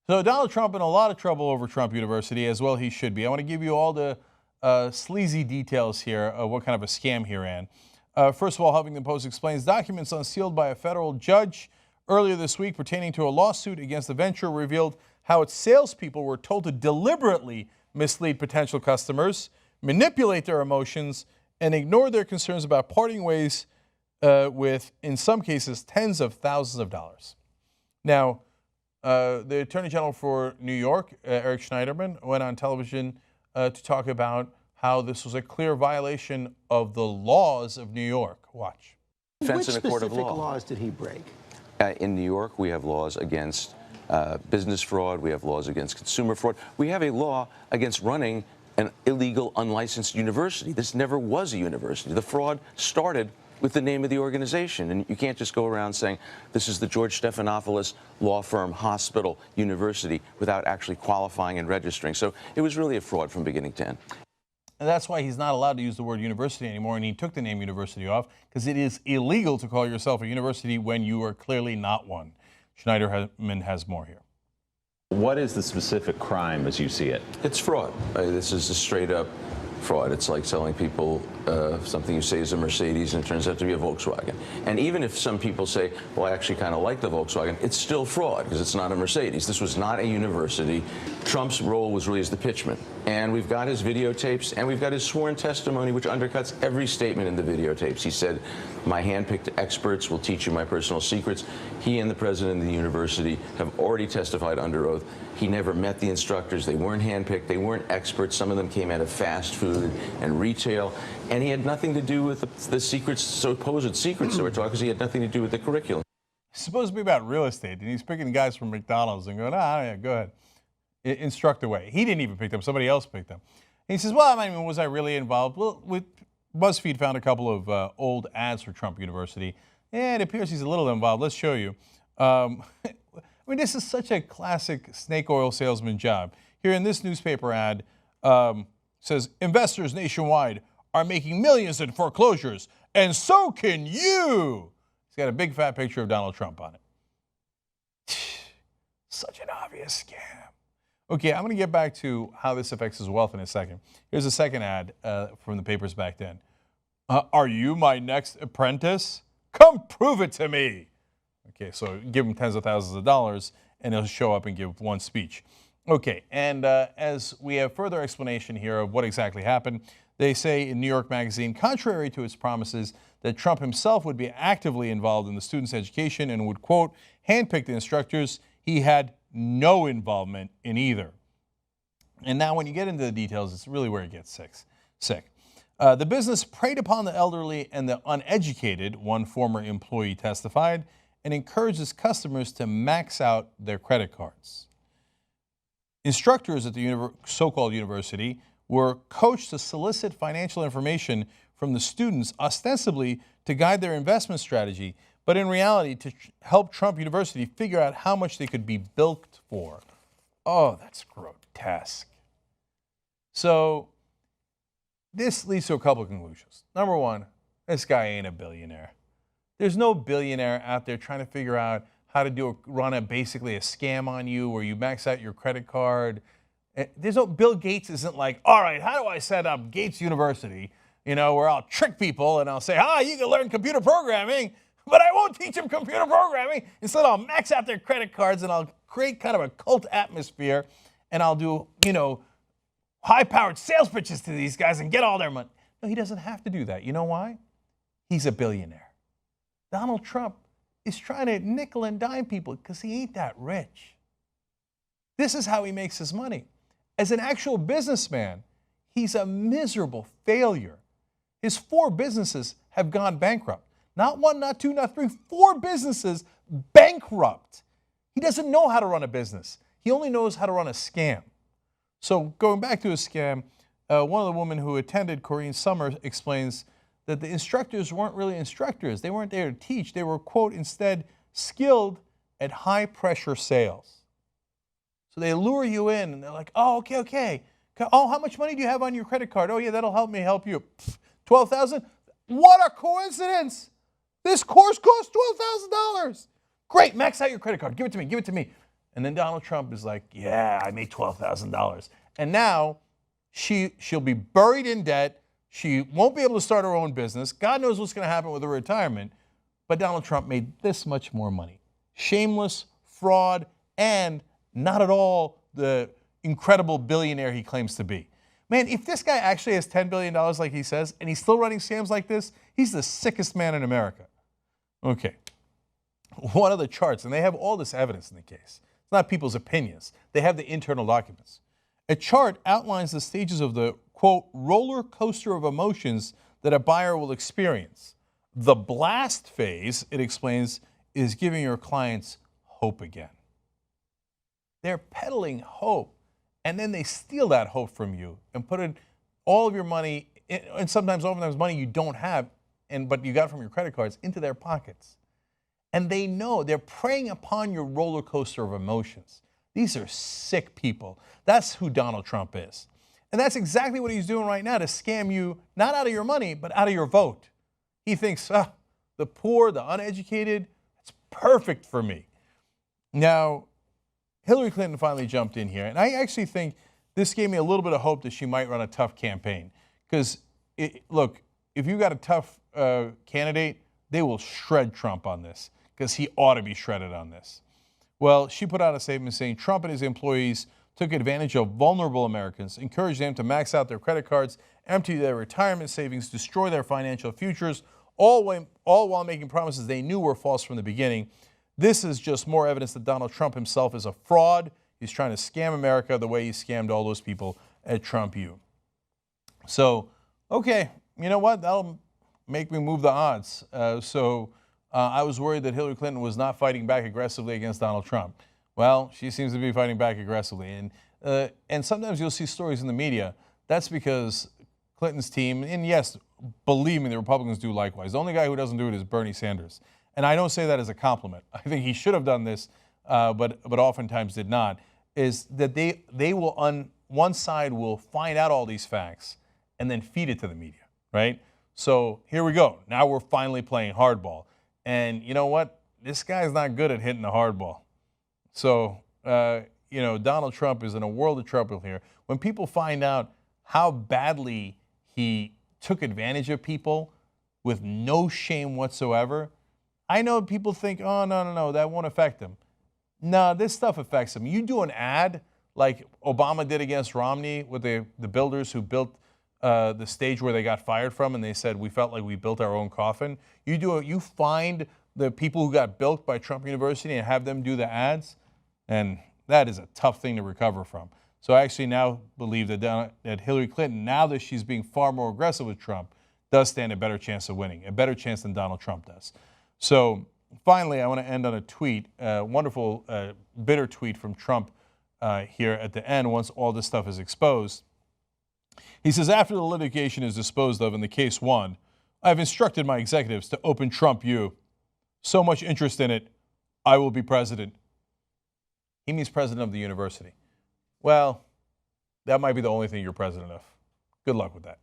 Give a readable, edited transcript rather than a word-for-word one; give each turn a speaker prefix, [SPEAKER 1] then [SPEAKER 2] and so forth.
[SPEAKER 1] So Donald Trump in a lot of trouble over Trump University, as well he should be. I want to give you all the sleazy details here of what kind of a scam he ran. First of all, Huffington Post explains documents unsealed by a federal judge earlier this week pertaining to a lawsuit against the venture revealed how its salespeople were told to deliberately mislead potential customers, manipulate their emotions, and ignore their concerns about parting ways with, in some cases, tens of thousands of dollars. Now, the Attorney General for New York, Eric Schneiderman, went on television to talk about how this was a clear violation of the laws of New York. Watch.
[SPEAKER 2] Which specific laws did he break?
[SPEAKER 3] In New York, we have laws against business fraud. We have laws against consumer fraud. We have a law against running an illegal, unlicensed university. This never was a university. The fraud started with the name of the organization. And you can't just go around saying, this is the George Stephanopoulos Law Firm Hospital University without actually qualifying and registering. So it was really a fraud from beginning to end.
[SPEAKER 1] And that's why he's not allowed to use the word university anymore, and he took the name university off, because it is illegal to call yourself a university when you are clearly not one. Schneiderman has more here.
[SPEAKER 4] What is the specific crime as you see it?
[SPEAKER 3] It's fraud. This is a straight up fraud. It's like selling people something you say is a Mercedes and it turns out to be a Volkswagen. And even if some people say, well, I actually kind of like the Volkswagen, it's still fraud because it's not a Mercedes. This was not a university. Trump's role was really as the pitchman. And we've got his videotapes and we've got his sworn testimony, which undercuts every statement in the videotapes. He said, my hand-picked experts will teach you my personal secrets. He and the president of the university have already testified under oath. He never met the instructors. They weren't hand-picked. They weren't experts. Some of them came out of fast food and retail. And he had nothing to do with the secrets, supposed secrets that we're talking, because he had nothing to do with the curriculum.
[SPEAKER 1] It's supposed to be about real estate, and he's picking guys from McDonald's and going, yeah, go ahead. Instruct away. He didn't even pick them. Somebody else picked them. And he says, well, I mean, was I really involved? Well, BuzzFeed found a couple of old ads for Trump University. And it appears he's a little involved. Let's show you. I mean, this is such a classic snake oil salesman job. Here in this newspaper ad, says, investors nationwide are making millions in foreclosures, and so can you. He's got a big fat picture of Donald Trump on it. Such an obvious scam. Okay, I'm going to get back to how this affects his wealth in a second. Here's a second ad from the papers back then. Are you my next apprentice? Come prove it to me. Okay, so give him tens of thousands of dollars, and he'll show up and give one speech. Okay, and as we have further explanation here of what exactly happened, they say in New York Magazine, contrary to its promises that Trump himself would be actively involved in the students' education and would, quote, handpick the instructors, he had no involvement in either. And now when you get into the details, it's really where it gets sick. The business preyed upon the elderly and the uneducated, one former employee testified, and encourages customers to max out their credit cards. Instructors at the so-called university were coached to solicit financial information from the students, ostensibly to guide their investment strategy, but in reality to help Trump University figure out how much they could be bilked for. Oh, that's grotesque. So this leads to a couple of conclusions. Number one, this guy ain't a billionaire. There's no billionaire out there trying to figure out how to run basically a scam on you where you max out your credit card. There's no, Bill Gates isn't like, all right, how do I set up Gates University, where I'll trick people and I'll say, you can learn computer programming, but I won't teach them computer programming. Instead, I'll max out their credit cards and I'll create kind of a cult atmosphere and I'll do, high-powered sales pitches to these guys and get all their money. No, he doesn't have to do that. You know why? He's a billionaire. Donald Trump is trying to nickel and dime people because he ain't that rich. This is how he makes his money. As an actual businessman, he's a miserable failure. His 4 businesses have gone bankrupt. Not 1, not 2, not 3, 4 businesses bankrupt. He doesn't know how to run a business. He only knows how to run a scam. So going back to a scam, one of the women who attended, Corinne Summer, explains that the instructors weren't really instructors. They weren't there to teach. They were, quote, instead skilled at high-pressure sales. So they lure you in, and they're like, oh, okay. Oh, how much money do you have on your credit card? Oh, yeah, that'll help me help you. $12,000? What a coincidence. This course costs $12,000. Great, max out your credit card. Give it to me. And then Donald Trump is like, yeah, I made $12,000. And now she'll be buried in debt. She won't be able to start her own business. God knows what's going to happen with her retirement. But Donald Trump made this much more money. Shameless, fraud, and not at all the incredible billionaire he claims to be. Man, if this guy actually has $10 billion like he says, and he's still running scams like this, he's the sickest man in America. Okay. One of the charts, and they have all this evidence in the case. It's not people's opinions. They have the internal documents. A chart outlines the stages of the, quote, roller coaster of emotions that a buyer will experience. The blast phase, it explains, is giving your clients hope again. They're peddling hope, and then they steal that hope from you and put in all of your money, and sometimes money you don't have, but you got from your credit cards, into their pockets. And they know they're preying upon your roller coaster of emotions. These are sick people. That's who Donald Trump is. And that's exactly what he's doing right now to scam you, not out of your money, but out of your vote. He thinks, the poor, the uneducated, it's perfect for me. Now, Hillary Clinton finally jumped in here, and I actually think this gave me a little bit of hope that she might run a tough campaign. Because, look, if you got a tough candidate, they will shred Trump on this, because he ought to be shredded on this. Well, she put out a statement saying Trump and his employees took advantage of vulnerable Americans, encouraged them to max out their credit cards, empty their retirement savings, destroy their financial futures, all while making promises they knew were false from the beginning. This is just more evidence that Donald Trump himself is a fraud. He's trying to scam America the way he scammed all those people at Trump U. So, okay, you know what? That'll make me move the odds. I was worried that Hillary Clinton was not fighting back aggressively against Donald Trump. Well, she seems to be fighting back aggressively. And sometimes you'll see stories in the media. That's because Clinton's team, and yes, believe me, the Republicans do likewise. The only guy who doesn't do it is Bernie Sanders. And I don't say that as a compliment. I think he should have done this, but oftentimes did not, is that they will, on one side, will find out all these facts and then feed it to the media, right? So here we go. Now we're finally playing hardball. And you know what? This guy's not good at hitting the hardball. So, Donald Trump is in a world of trouble here. When people find out how badly he took advantage of people with no shame whatsoever, I know people think, oh, no, that won't affect him. No, this stuff affects him. You do an ad like Obama did against Romney with the builders who built the stage where they got fired from, and they said, we felt like we built our own coffin. You find the people who got bilked by Trump University and have them do the ads, and that is a tough thing to recover from. So I actually now believe that Hillary Clinton, now that she's being far more aggressive with Trump, does stand a better chance of winning, a better chance than Donald Trump does. So finally, I want to end on a tweet, a wonderful, bitter tweet from Trump here at the end once all this stuff is exposed. He says, after the litigation is disposed of and the case won, I have instructed my executives to open Trump U. So much interest in it, I will be president. He means president of the university. Well, that might be the only thing you're president of. Good luck with that.